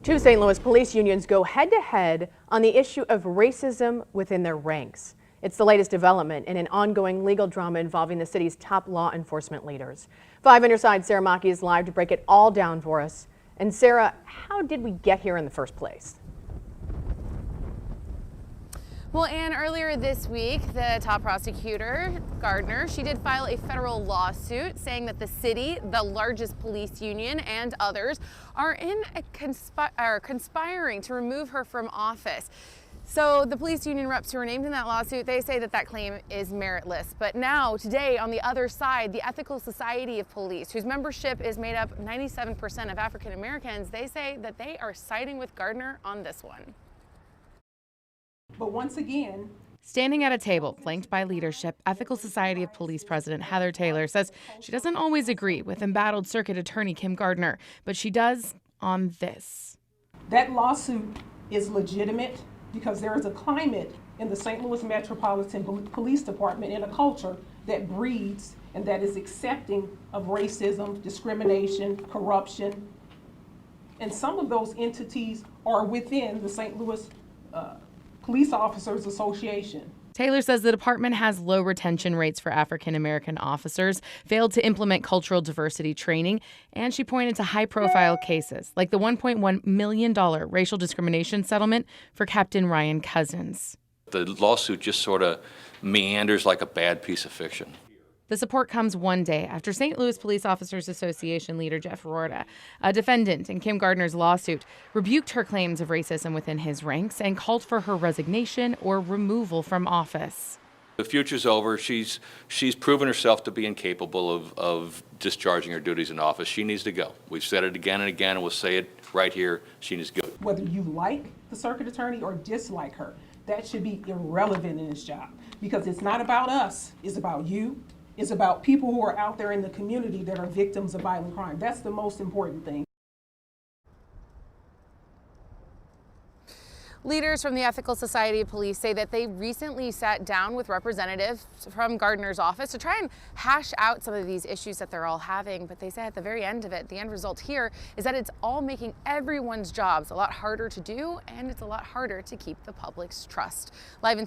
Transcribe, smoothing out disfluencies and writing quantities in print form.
Two St. Louis police unions go head-to-head on the issue of racism within their ranks. It's the latest development in an ongoing legal drama involving the city's top law enforcement leaders. 5 on your side, Sarah Maki is live to break it all down for us. And Sarah, how did we get here in the first place? Well, Ann, earlier this week, the top prosecutor, Gardner, she did file a federal lawsuit saying that the city, the largest police union, and others are conspiring to remove her from office. So the police union reps who are named in that lawsuit, they say that that claim is meritless. But now, today, on the other side, the Ethical Society of Police, whose membership is made up 97% of African Americans, they say that they are siding with Gardner on this one. But once again, standing at a table flanked by leadership, Ethical Society of Police President Heather Taylor says she doesn't always agree with embattled Circuit Attorney Kim Gardner, but she does on this. That lawsuit is legitimate because there is a climate in the St. Louis Metropolitan Police Department and a culture that breeds and that is accepting of racism, discrimination, corruption. And some of those entities are within the St. Louis Police Officers Association. Taylor says the department has low retention rates for African American officers, failed to implement cultural diversity training, and she pointed to high-profile cases like the $1.1 million racial discrimination settlement for Captain Ryan Cousins. The lawsuit just sort of meanders like a bad piece of fiction. The support comes one day after St. Louis Police Officers Association leader Jeff Rorta, a defendant in Kim Gardner's lawsuit, rebuked her claims of racism within his ranks and called for her resignation or removal from office. The future's over. She's proven herself to be incapable of discharging her duties in office. She needs to go. We've said it again and again, and we'll say it right here. She needs to go. Whether you like the circuit attorney or dislike her, that should be irrelevant in this job because it's not about us. It's about you. It's about people who are out there in the community that are victims of violent crime. That's the most important thing. Leaders from the Ethical Society of Police say that they recently sat down with representatives from Gardner's office to try and hash out some of these issues that they're all having. But they say at the very end of it, the end result here is that it's all making everyone's jobs a lot harder to do, and it's a lot harder to keep the public's trust. Live in